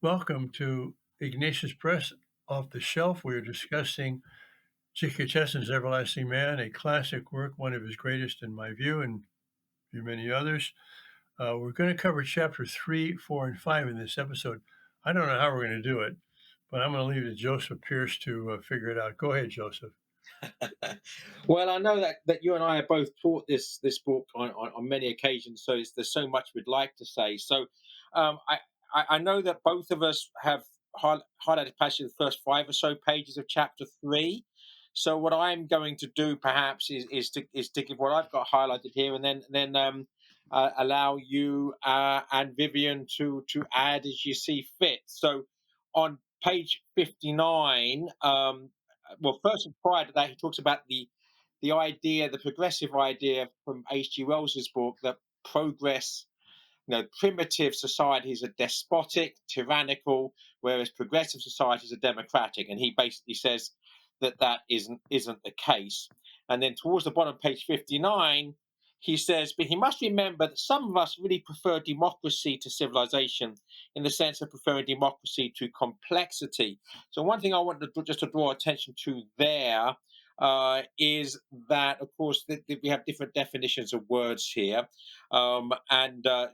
Welcome to Ignatius Press Off the Shelf. We are discussing G.K. Chesterton's Everlasting Man, a classic work, one of his greatest in my view, and many others. We're going to cover chapter 3, 4, and 5 in this episode. I don't know how we're going to do it, but I'm going to leave it to Joseph Pearce to figure it out. Go ahead, Joseph. Well, I know that you and I have both taught this book on many occasions, so there's so much we'd like to say. So, I know that both of us have highlighted passage the first five or so pages of chapter three. So, what I'm going to do perhaps is to give what I've got highlighted here, and then allow you and Vivian to add as you see fit. So, on page 59. Well, first and prior to that, he talks about the idea, the progressive idea from H.G. Wells's book that progress, primitive societies are despotic, tyrannical, whereas progressive societies are democratic. And he basically says that that isn't the case. And then towards the bottom, page 59, he says, but he must remember that some of us really prefer democracy to civilization in the sense of preferring democracy to complexity. So one thing I want to draw attention to there is that, of course, we have different definitions of words here.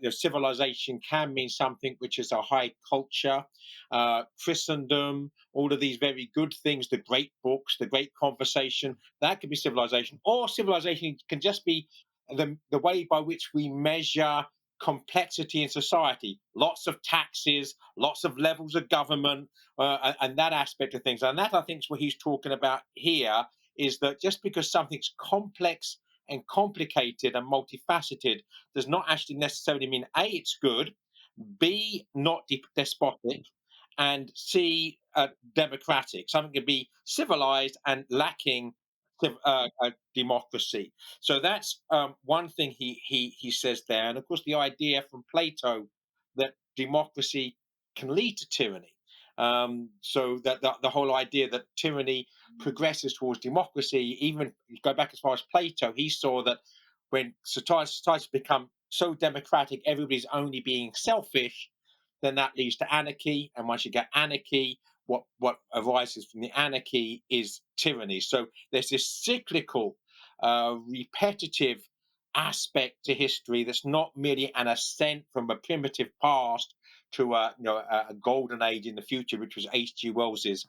Civilization can mean something which is a high culture, Christendom, all of these very good things, the great books, the great conversation, that could be civilization. Or civilization can just be the way by which we measure complexity in society, lots of taxes, lots of levels of government, and that aspect of things. And that, I think, is what he's talking about here, is that just because something's complex and complicated and multifaceted does not actually necessarily mean A, it's good, B, not despotic, and C, democratic. Something can be civilized and lacking democracy. So that's one thing he says there. And of course, the idea from Plato that democracy can lead to tyranny. So that the whole idea that tyranny progresses towards democracy, even you go back as far as Plato, he saw that when societies become so democratic, everybody's only being selfish, then that leads to anarchy. And once you get anarchy, what arises from the anarchy is tyranny. So there's this cyclical, repetitive aspect to history that's not merely an ascent from a primitive past to a golden age in the future, which was H.G. Wells's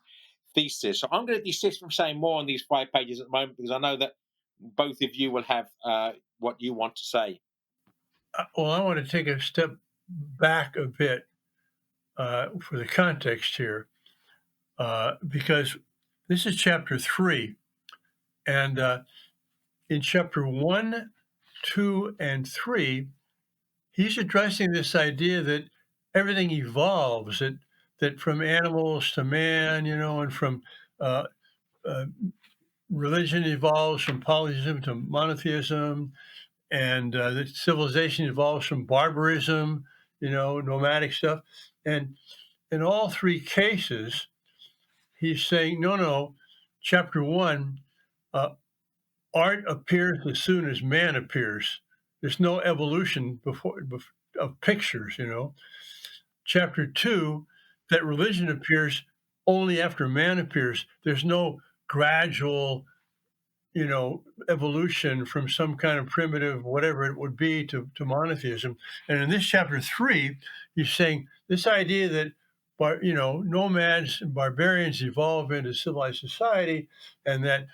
thesis. So I'm going to desist from saying more on these 5 pages at the moment because I know that both of you will have what you want to say. Well, I want to take a step back a bit for the context here, because this is chapter 3. And in chapter 1, 2, and 3, he's addressing this idea that everything evolves, that from animals to man, and from uh, uh, religion evolves from polytheism to monotheism, and that civilization evolves from barbarism, nomadic stuff. And in all three cases, he's saying, no, chapter 1, uh, art appears as soon as man appears. There's no evolution before of pictures. Chapter 2, that religion appears only after man appears. There's no gradual, evolution from some kind of primitive, whatever it would be, to monotheism. And in this chapter 3, he's saying this idea that, nomads and barbarians evolve into civilized society, and that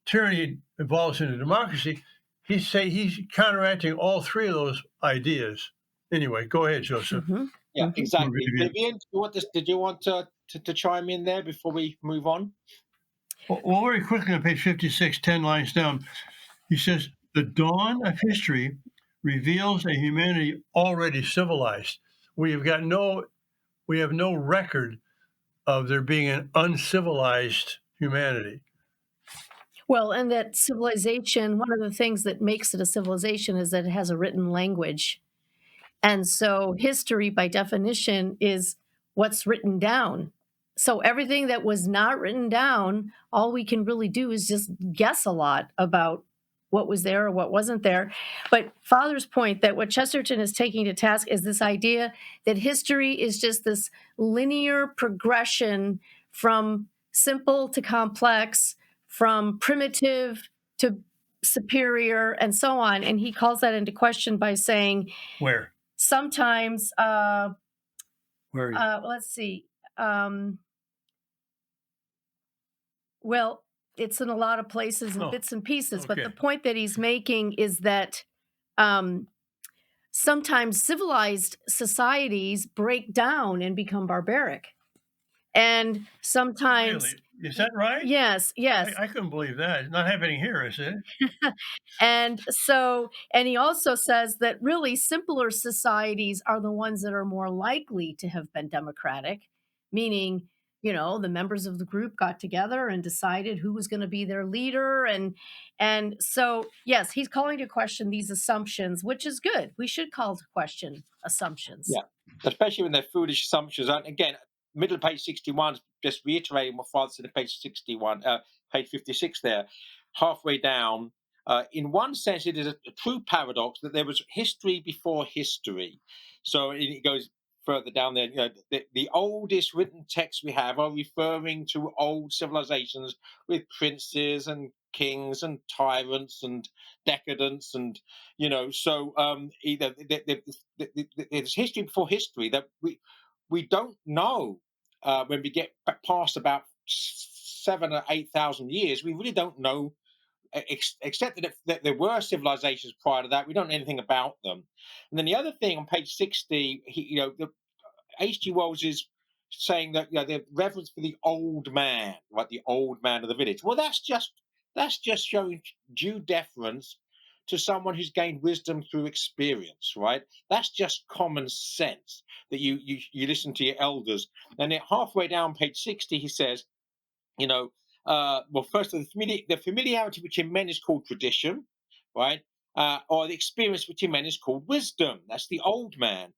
tyranny evolves into democracy. He's counteracting all three of those ideas. Anyway, go ahead, Joseph. Mm-hmm. Yeah, Mm-hmm. exactly. Vivian, did you want to chime in there before we move on? Well, very quickly on page 56, 10 lines down, he says, the dawn of history reveals a humanity already civilized. We have no record of there being an uncivilized humanity. Well, and that civilization, one of the things that makes it a civilization is that it has a written language. And so history, by definition, is what's written down. So everything that was not written down, all we can really do is just guess a lot about what was there or what wasn't there. But Father's point that what Chesterton is taking to task is this idea that history is just this linear progression from simple to complex, from primitive to superior, and so on. And he calls that into question by saying Where? sometimes, Where? let's see. Well, it's in a lot of places and Oh, bits and pieces, but the okay. point that he's making is that um, sometimes civilized societies break down and become barbaric. And sometimes, Really? Is that right? yes, yes. I couldn't believe that. It's not happening here, is it? And so, and he also says that really simpler societies are the ones that are more likely to have been democratic, meaning, the members of the group got together and decided who was going to be their leader. And so, yes, he's calling to question these assumptions, which is good. We should call to question assumptions. Yeah, especially when they're foolish assumptions. And again, middle of page 61, just reiterating what Father said at page 61, page 56 there, halfway down. In one sense, it is a true paradox that there was history before history. So it goes further down there. The oldest written texts we have are referring to old civilizations with princes and kings and tyrants and decadence and so either there's history before history that we don't know when we get past about 7 or 8 thousand years. We really don't know, except that there were civilizations prior to that. We don't know anything about them. And then the other thing on page 60, H.G. Wells is saying that the reverence for the old man, like the old man of the village. Well, that's just showing due deference to someone who's gained wisdom through experience, right? That's just common sense that you listen to your elders. And then halfway down page 60, he says, well, first of all, the familiarity which in men is called tradition, right? Or the experience which in men is called wisdom. That's the old man.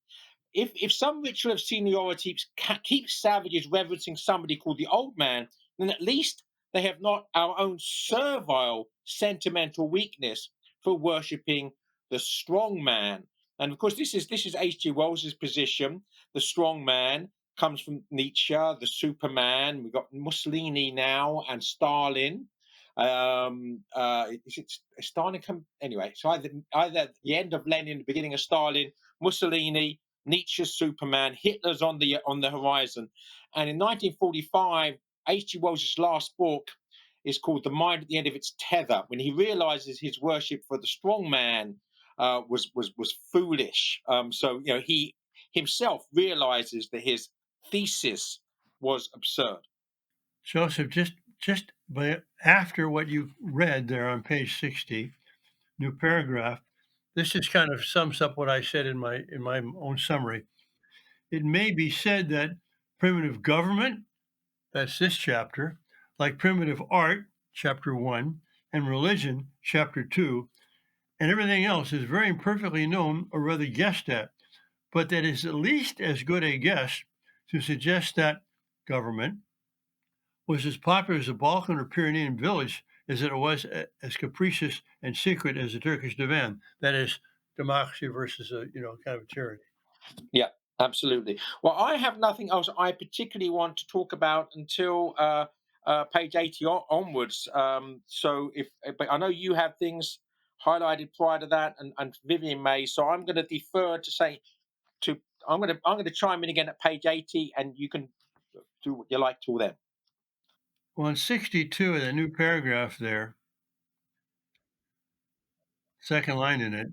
If some ritual of seniority keeps savages reverencing somebody called the old man, then at least they have not our own servile sentimental weakness for worshipping the strong man. And of course, this is H.G. Wells's position. The strong man comes from Nietzsche, the Superman. We've got Mussolini now and Stalin. Is it Stalin? Anyway, so either the end of Lenin, the beginning of Stalin, Mussolini, Nietzsche's Superman, Hitler's on the horizon. And in 1945, H.G. Wells's last book is called The Mind at the End of Its Tether, when he realizes his worship for the strong man was foolish. So he himself realizes that his thesis was absurd. Joseph, just after what you read there on page 60, new paragraph, this just kind of sums up what I said in my own summary. It may be said that primitive government, that's this chapter, like primitive art, chapter 1, and religion, chapter 2, and everything else is very imperfectly known or rather guessed at, but that is at least as good a guess to suggest that government was as popular as a Balkan or Pyrenean village as it was as capricious and secret as the Turkish divan. That is democracy versus a kind of tyranny. Yeah, absolutely. Well, I have nothing else I particularly want to talk about until page 80 onwards. But I know you have things highlighted prior to that, and Vivian may. So I'm going to defer to say to I'm going to chime in again at page 80, and you can do what you like till then. Well, in 62, in the new paragraph there, second line in it,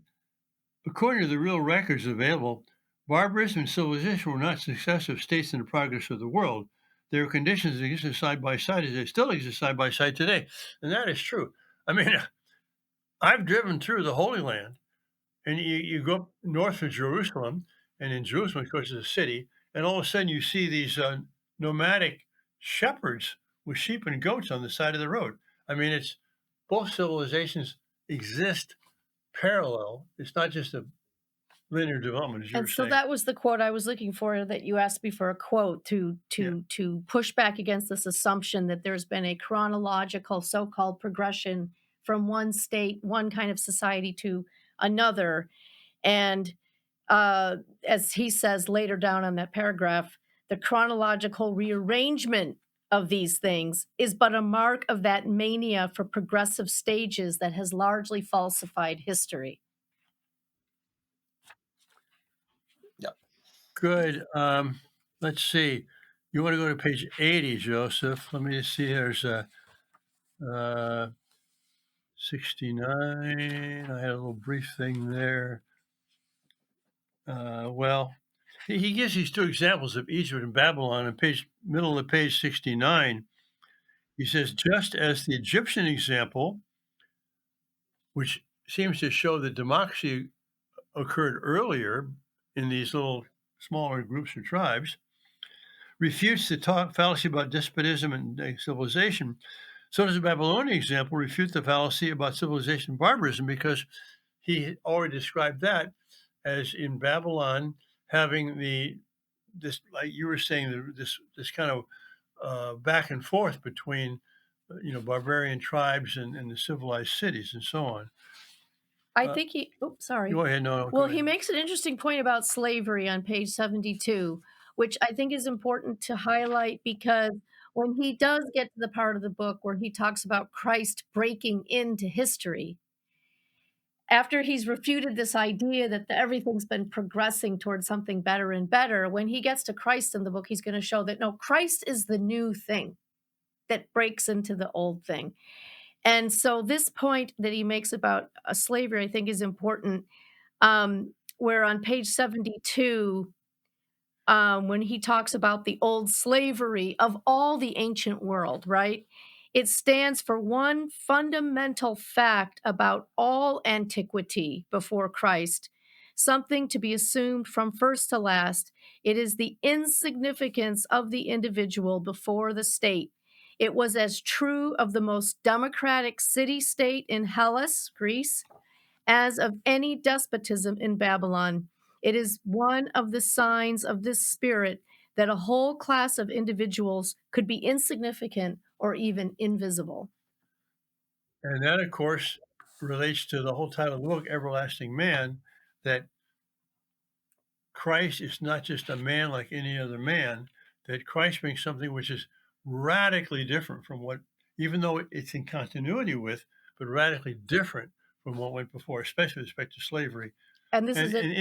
according to the real records available, barbarism and civilization were not successive states in the progress of the world. They were conditions that existed side by side as they still exist side by side today. And that is true. I mean, I've driven through the Holy Land, and you go up north of Jerusalem, and in Jerusalem, of course, is a city, and all of a sudden you see these nomadic shepherds with sheep and goats on the side of the road. I mean, it's both civilizations exist parallel. It's not just a linear development, as you were And so saying. that was the quote I was looking for, that you asked me for a quote to Yeah. to push back against this assumption that there's been a chronological so-called progression from one state, one kind of society to another. And as he says later down on that paragraph, the chronological rearrangement of these things is but a mark of that mania for progressive stages that has largely falsified history. Yeah. Good. Let's see. You want to go to page 80, Joseph? Let me see. There's uh, 69. I had a little brief thing there. Well, he gives these two examples of Egypt and Babylon on middle of page 69. He says, just as the Egyptian example, which seems to show that democracy occurred earlier in these little smaller groups or tribes, refutes the fallacy about despotism and civilization, so does the Babylonian example refute the fallacy about civilization and barbarism, because he already described that as in Babylon having this, like you were saying, this kind of back and forth between barbarian tribes and the civilized cities and so on. I think he, oops, sorry. Go ahead. No, Well, he makes an interesting point about slavery on page 72, which I think is important to highlight, because when he does get to the part of the book where he talks about Christ breaking into history, after he's refuted this idea that everything's been progressing towards something better and better, when he gets to Christ in the book, he's going to show that no, Christ is the new thing that breaks into the old thing. And so this point that he makes about slavery, I think, is important, where on page 72, when he talks about the old slavery of all the ancient world, right? It stands for one fundamental fact about all antiquity before Christ, something to be assumed from first to last. It is the insignificance of the individual before the state. It was as true of the most democratic city state in Hellas, Greece, as of any despotism in Babylon. It is one of the signs of this spirit that a whole class of individuals could be insignificant or even invisible. And that, of course, relates to the whole title of the book, Everlasting Man, that Christ is not just a man like any other man, that Christ brings something which is radically different from what, even though it's in continuity with, but radically different from what went before, especially with respect to slavery And this and, is and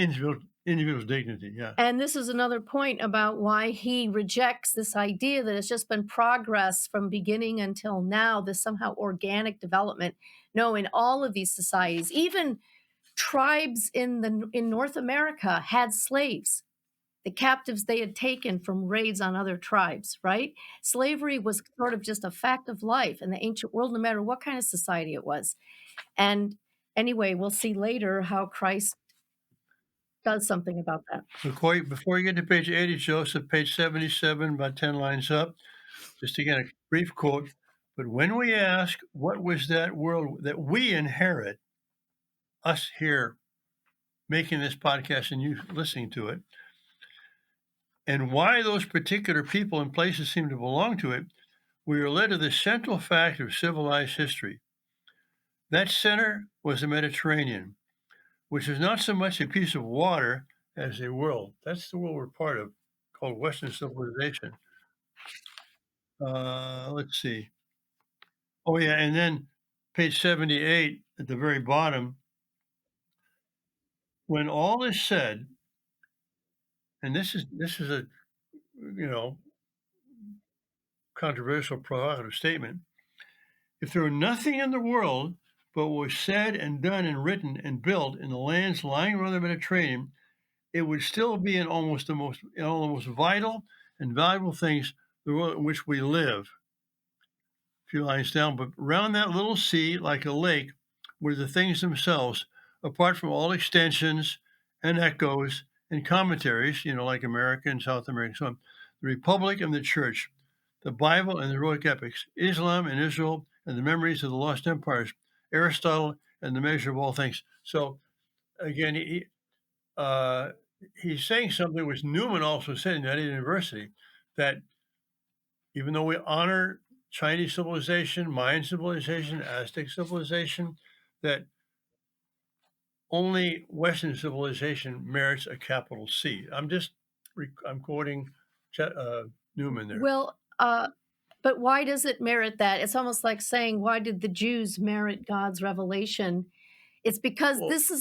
individual's dignity. Yeah. And this is another point about why he rejects this idea that it's just been progress from beginning until now, this somehow organic development. No, in all of these societies, even tribes in North America had slaves, the captives they had taken from raids on other tribes, right? Slavery was sort of just a fact of life in the ancient world, no matter what kind of society it was. And anyway, we'll see later how Christ does something about that. Before you get to page 80, Joseph, page 77, about 10 lines up, just again, a brief quote. But when we ask, what was that world that we inherit, us here making this podcast and you listening to it, and why those particular people and places seem to belong to it, we are led to the central fact of civilized history. That center was the Mediterranean, which is not so much a piece of water as a world. That's the world we're part of, called Western civilization. Let's see. Oh, yeah. And then page 78 at the very bottom, when all is said, and this is a, you know, controversial, provocative statement. If there were nothing in the world but what was said and done and written and built in the lands lying around the Mediterranean, it would still be in almost the most vital and valuable things the world in which we live. A few lines down, but around that little sea, like a lake, were the things themselves, apart from all extensions and echoes and commentaries, like America and South America and so on. The Republic and the Church, the Bible and the heroic epics, Islam and Israel and the memories of the lost empires, Aristotle and the measure of all things. So again, he's saying something which Newman also said in that university, that even though we honor Chinese civilization, Mayan civilization, Aztec civilization, that only Western civilization merits a capital C. I'm quoting Newman there. Well, but why does it merit that? It's almost like saying, why did the Jews merit God's revelation? It's because Well, this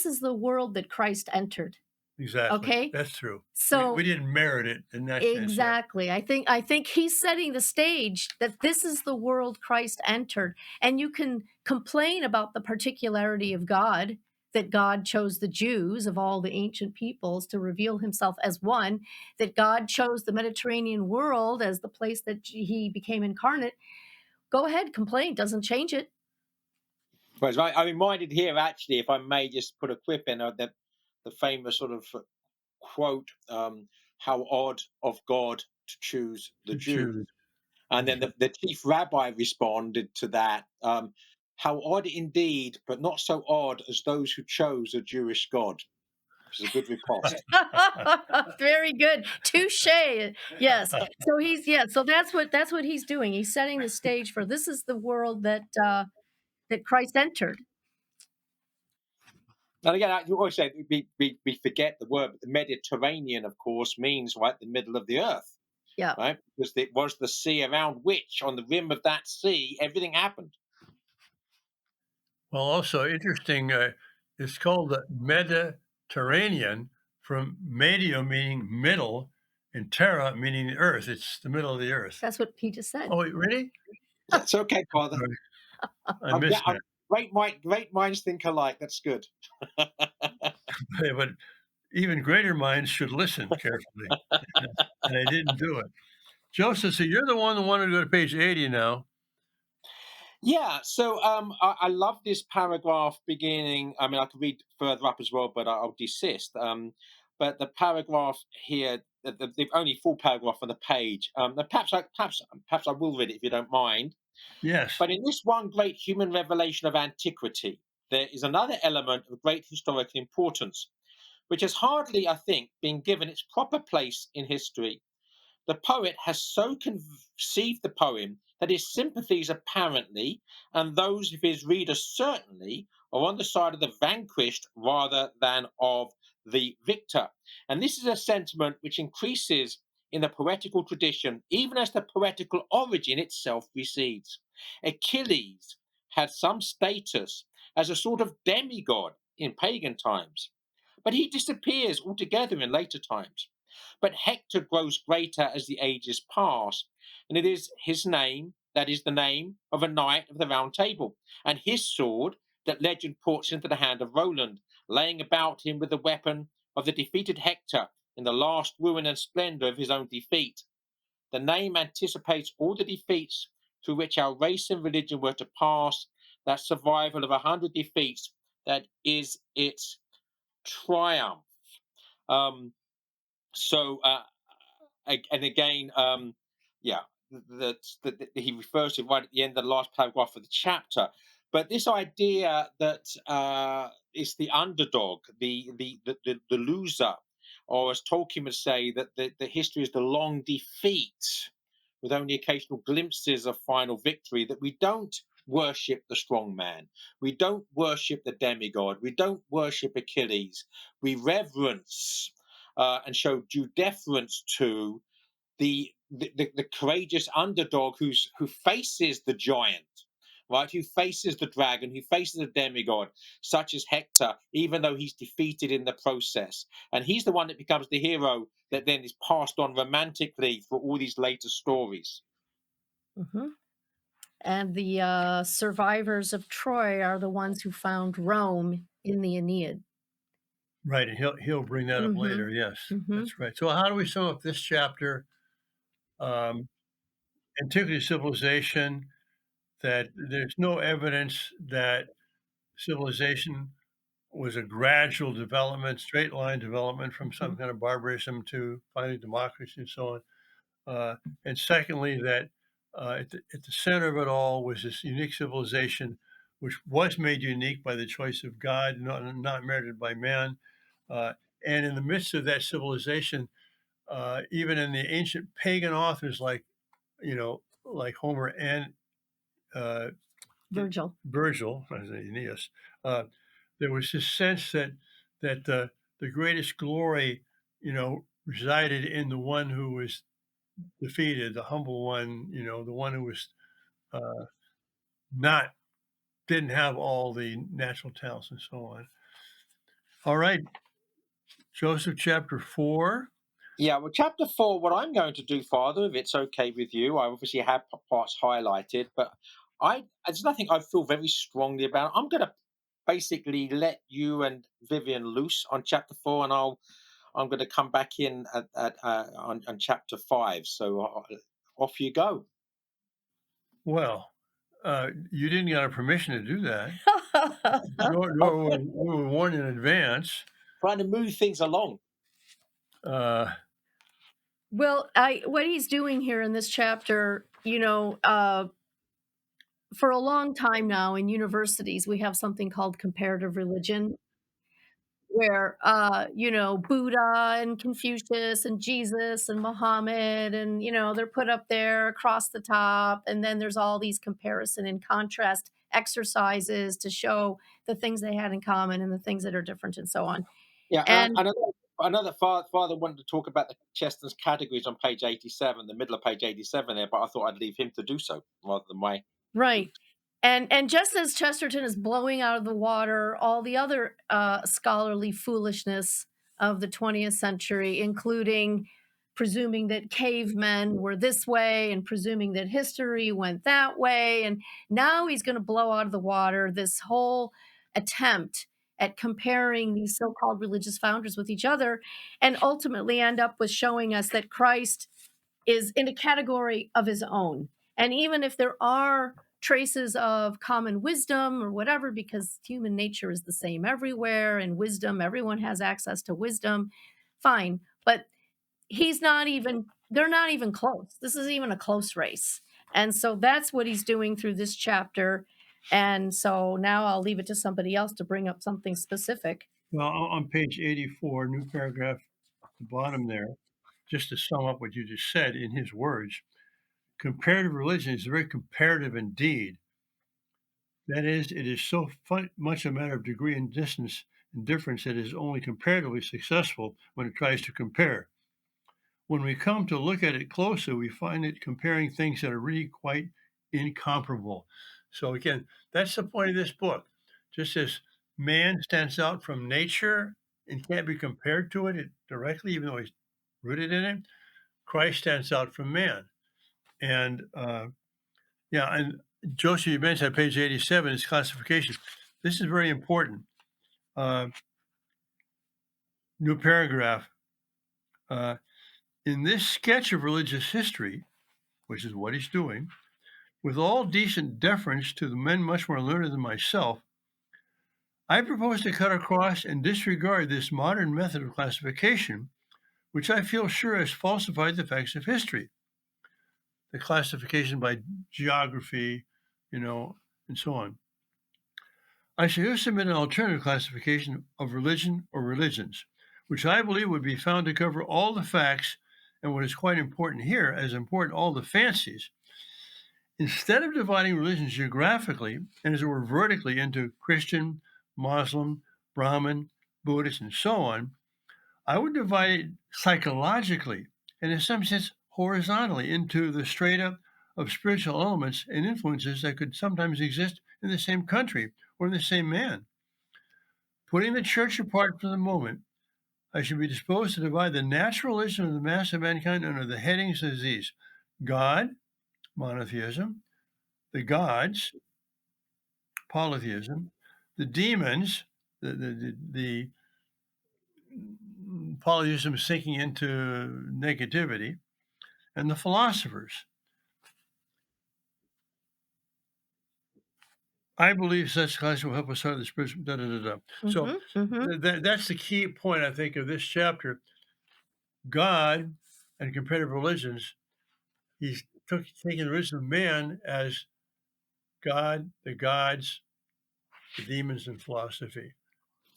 is the world that Christ entered. exactly. Okay, That's true. We so didn't merit it in that sense yet. exactly. I think he's setting the stage that this is the world Christ entered. And you can complain about the particularity of God, that God chose the Jews of all the ancient peoples to reveal himself as one, that God chose the Mediterranean world as the place that he became incarnate. Go ahead, complain, doesn't change it. Whereas I'm reminded here, actually, if I may just put a quip in, the famous sort of quote, "How odd of God to choose the To Jews." choose. And then the chief rabbi responded to that, "How odd indeed, but not so odd as those who chose a Jewish God," which is a good riposte. Very good. Touche. Yes. So so that's what he's doing. He's setting the stage for this is the world that Christ entered. And again, you always say we forget the word, but the Mediterranean, of course, means right the middle of the earth, Yeah. right? Because it was the sea around which, on the rim of that sea, everything happened. Well, also interesting, it's called the Mediterranean from medio meaning middle and terra meaning the earth. It's the middle of the earth. That's what he just said. Oh, really? That's okay, Father. Sorry, I missed I'm that. great minds think alike. That's good. But even greater minds should listen carefully, and I didn't do it. Joseph, so you're the one that wanted to go to page 80 now. Yeah, so I love this paragraph beginning. I mean, I could read further up as well, but I'll desist. But the paragraph here, the only full paragraph on the page. Perhaps I will read it if you don't mind. Yes. But in this one great human revelation of antiquity, there is another element of great historical importance, which has hardly, I think, been given its proper place in history. The poet has so conceived the poem that his sympathies apparently, and those of his readers certainly, are on the side of the vanquished rather than of the victor. And this is a sentiment which increases in the poetical tradition, even as the poetical origin itself recedes. Achilles had some status as a sort of demigod in pagan times, but he disappears altogether in later times. But Hector grows greater as the ages pass, and it is his name that is the name of a knight of the Round Table, and his sword that legend puts into the hand of Roland, laying about him with the weapon of the defeated Hector in the last ruin and splendor of his own defeat. The name anticipates all the defeats through which our race and religion were to pass, that survival of 100 defeats that is its triumph. Um, and again, yeah, that he refers to right at the end of the last paragraph of the chapter. But this idea that it's the underdog, the loser, or as Tolkien would say, that the history is the long defeat, with only occasional glimpses of final victory. That we don't worship the strong man, we don't worship the demigod, we don't worship Achilles. We reverence and show due deference to the courageous underdog who faces the giant, right? Who faces the dragon, who faces the demigod, such as Hector, even though he's defeated in the process. And he's the one that becomes the hero that then is passed on romantically for all these later stories. Mhm. And the survivors of Troy are the ones who found Rome in the Aeneid. Right, and he'll bring that up Hmm. later. Yes, Hmm. that's right. So how do we sum up this chapter? Um, Antiquity civilization, that there's no evidence that civilization was a gradual development, straight line development from some kind of barbarism to finally democracy and so on. And secondly, that at the center of it all was this unique civilization, which was made unique by the choice of God, not merited by man. Uh, and in the midst of that civilization, even in the ancient pagan authors like like Homer and uh, Virgil. Virgil, as Aeneas, there was this sense that the greatest glory, resided in the one who was defeated, the humble one, the one who was uh, not didn't have all the natural talents and so on. All right, Joseph, chapter 4. Yeah, well, chapter 4, what I'm going to do, Father, if it's okay with you, I obviously have parts highlighted, but there's nothing I feel very strongly about. I'm going to basically let you and Vivian loose on chapter 4, and I'm going to come back in on chapter 5. So off you go. Well, you didn't get our permission to do that, nor, Oh, nor were we were warned in advance. trying to move things along. Uh, Well, what he's doing here in this chapter, for a long time now in universities, we have something called comparative religion, where Buddha and Confucius and Jesus and Muhammad, and they're put up there across the top, and then there's all these comparison and contrast exercises to show the things they had in common and the things that are different and so on. Yeah, and And another father wanted to talk about the Chesterton's categories on page 87, the middle of page 87 there, but I thought I'd leave him to do so rather than my. right. And just as Chesterton is blowing out of the water all the other scholarly foolishness of the 20th century, including presuming that cavemen were this way and presuming that history went that way, and now he's going to blow out of the water this whole attempt at comparing these so-called religious founders with each other, and ultimately end up with showing us that Christ is in a category of his own. And even if there are traces of common wisdom or whatever, because human nature is the same everywhere, and wisdom, everyone has access to wisdom, fine. But they're not even close. This is even a close race. And so that's what he's doing through this chapter. And so now I'll leave it to somebody else to bring up something specific. well, on page 84, new paragraph at the bottom there, just to sum up what you just said in his words, comparative religion is very comparative indeed. That is, it is so much a matter of degree and distance and difference that it is only comparatively successful when it tries to compare. When we come to look at it closely, we find it comparing things that are really quite incomparable. So, again, that's the point of this book. Just as man stands out from nature and can't be compared to it directly, even though he's rooted in it, Christ stands out from man. And yeah, and Joseph, you mentioned on page 87 is classification. This is very important. Uh, New paragraph. Uh, in this sketch of religious history, which is what he's doing, with all decent deference to the men much more learned than myself, I propose to cut across and disregard this modern method of classification, which I feel sure has falsified the facts of history. The classification by geography, and so on. I shall here submit an alternative classification of religion or religions, which I believe would be found to cover all the facts and what is quite important here, as important, all the fancies. Instead of dividing religions geographically and as it were vertically into Christian, Muslim, Brahmin, Buddhist, and so on, I would divide it psychologically and in some sense horizontally into the strata of spiritual elements and influences that could sometimes exist in the same country or in the same man. Putting the church apart for the moment, I should be disposed to divide the natural religion of the mass of mankind under the headings of these: God, monotheism; the gods, polytheism; the demons, the polytheism sinking into negativity; and the philosophers. I believe such class will help us start the spiritual. Da, da, da, da. So that's the key point, I think, of this chapter. God and comparative religions. He's taking the religion of man as God, the gods, the demons, and philosophy.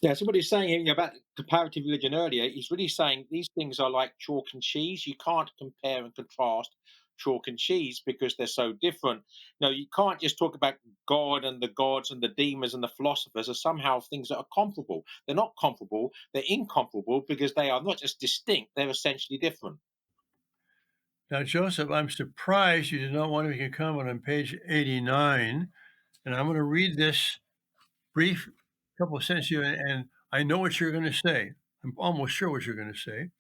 Yeah, so what he's saying here, about comparative religion earlier, he's really saying these things are like chalk and cheese. You can't compare and contrast chalk and cheese because they're so different. You can't just talk about God and the gods and the demons and the philosophers as somehow things that are comparable. They're not comparable, they're incomparable because they are not just distinct, they're essentially different. Now, Joseph, I'm surprised you did not want to make a comment on page 89, and I'm going to read this brief couple of sentences here, and I know what you're going to say. I'm almost sure what you're going to say.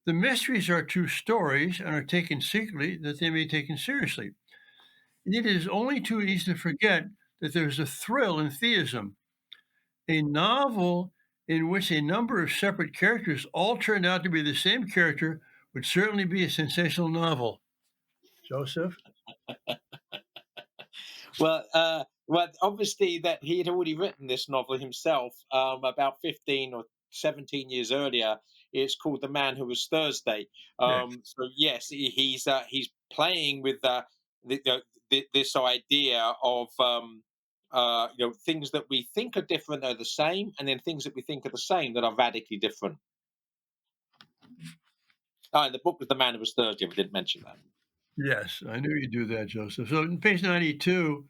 The mysteries are true stories and are taken secretly that they may be taken seriously. It is only too easy to forget that there is a thrill in theism. A novel in which a number of separate characters all turned out to be the same character would certainly be a sensational novel. Joseph? Well, obviously that he had already written this novel himself about 15 or 17 years earlier. It's called The Man Who Was Thursday. Yes. So yes, he's playing with this idea of things that we think are different are the same, and then things that we think are the same that are radically different. And the book was The Man Who Was Thursday. If I didn't mention that. Yes, I knew you'd do that, Joseph. So in page 92,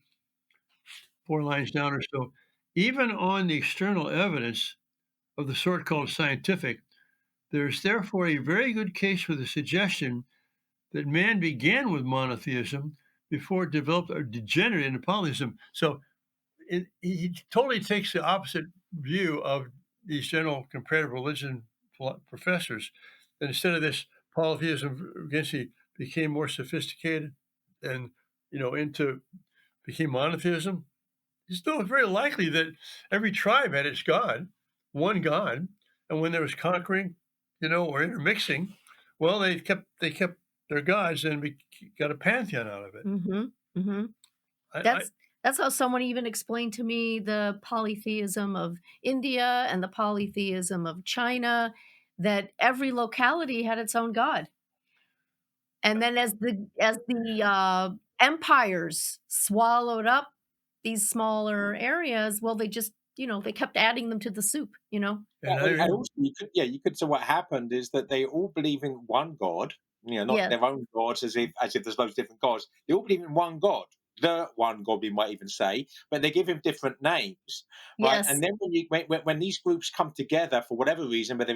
4 lines down or so, even on the external evidence of the sort called scientific, there is therefore a very good case for the suggestion that man began with monotheism before it developed or degenerated into polytheism. So he totally takes the opposite view of these general comparative religion professors. That instead of this polytheism against he became more sophisticated and into became monotheism. It's still very likely that every tribe had its god, one god, and when there was conquering, or intermixing, well, they kept their gods and got a pantheon out of it. Mhm, mhm. I That's how someone even explained to me the polytheism of India and the polytheism of China, that every locality had its own god. And then as the empires swallowed up these smaller areas, well, they just, they kept adding them to the soup, you know? and I And also you could say what happened is that they all believe in one God, not Yes, their own gods as if there's loads of different gods. They all believe in one God, the one God we might even say, but they give him different names, right? yes, And then when these groups come together for whatever reason, whether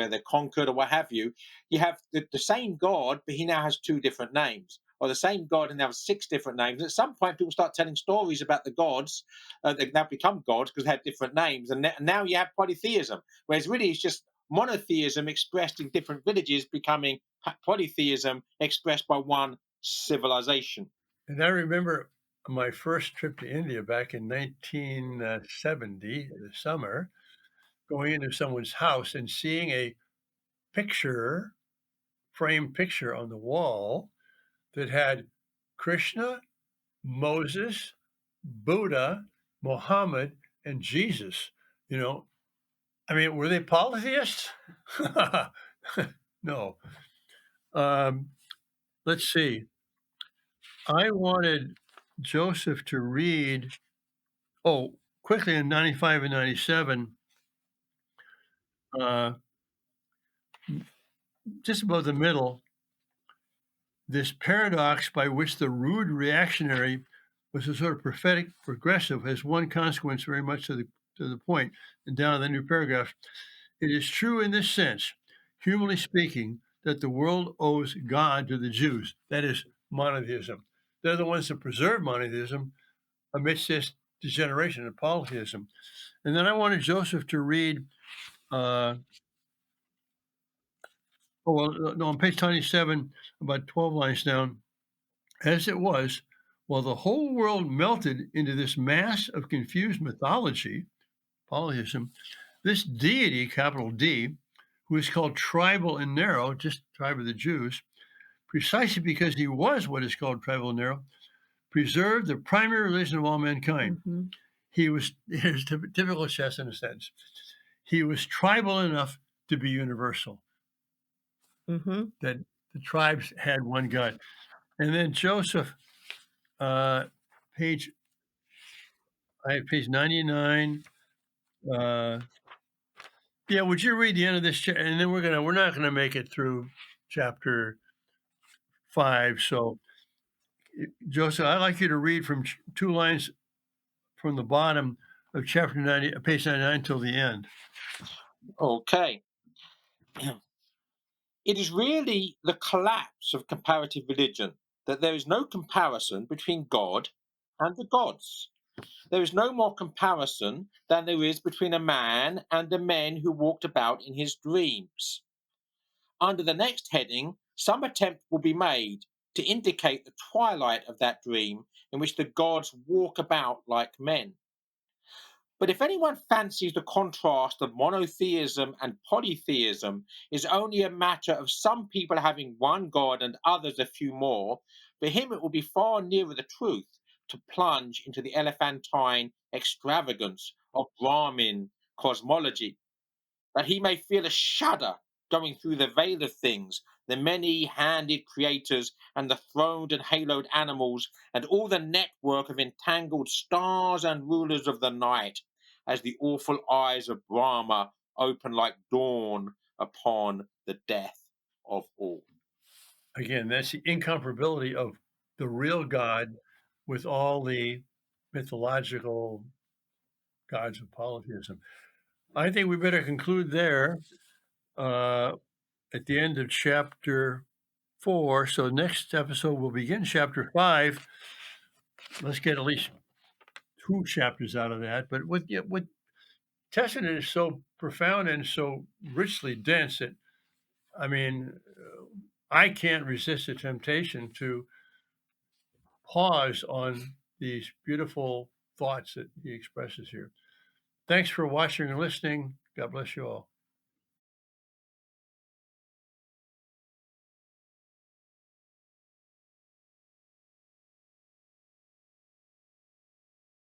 they're conquered or what have you have the same God, but he now has two different names. Or the same God and now has six different names. At some point, people start telling stories about the gods. They now become gods because they have different names, and now you have polytheism. Whereas really it's just monotheism expressed in different villages becoming polytheism expressed by one civilization. and I remember my first trip to India back in 1970, the summer, going into someone's house and seeing a picture, framed picture on the wall that had Krishna, Moses, Buddha, Muhammad, and Jesus. You know, I mean, were they polytheists? No. Um, let's see. I wanted Joseph to read, quickly in 95 and 97, uh, just above the middle, this paradox by which the rude reactionary was a sort of prophetic progressive has one consequence very much to the point. And down in the new paragraph, it is true in this sense, humanly speaking, that the world owes God to the Jews. That is monotheism. They're the ones that preserve monotheism amidst this degeneration of polytheism. And then I wanted Joseph to read, no, on page 27, about 12 lines down. As it was, while the whole world melted into this mass of confused mythology, polytheism, this deity, capital D, who is called tribal and narrow, just tribe of the Jews, precisely because he was what is called tribal and narrow, preserved the primary religion of all mankind. mhm, He was, here's typical chess in a sense, he was tribal enough to be universal, mhm. that the tribes had one God. And then Joseph, uh, page I have page 99, Uh, yeah, would you read the end of this? And then we're not gonna make it through chapter 5. So, Joseph, I'd like you to read from 2 lines from the bottom of chapter 90, page 99 till the end. Okay. It is really the collapse of comparative religion that there is no comparison between God and the gods. There is no more comparison than there is between a man and the men who walked about in his dreams. Under the next heading, some attempt will be made to indicate the twilight of that dream in which the gods walk about like men. But if anyone fancies the contrast of monotheism and polytheism is only a matter of some people having one God and others a few more, for him it will be far nearer the truth to plunge into the elephantine extravagance of Brahmin cosmology, that he may feel a shudder going through the veil of things, the many-handed creators and the throned and haloed animals, and all the network of entangled stars and rulers of the night, as the awful eyes of Brahma open like dawn upon the death of all. Again, that's the incomparability of the real God with all the mythological gods of polytheism. I think we better conclude there at the end of chapter 4. So next episode we'll begin chapter 5. Let's get at least 2 chapters out of that. But what Chesterton is so profound and so richly dense that I mean, I can't resist the temptation to pause on these beautiful thoughts that he expresses here. Thanks for watching and listening. God bless you all.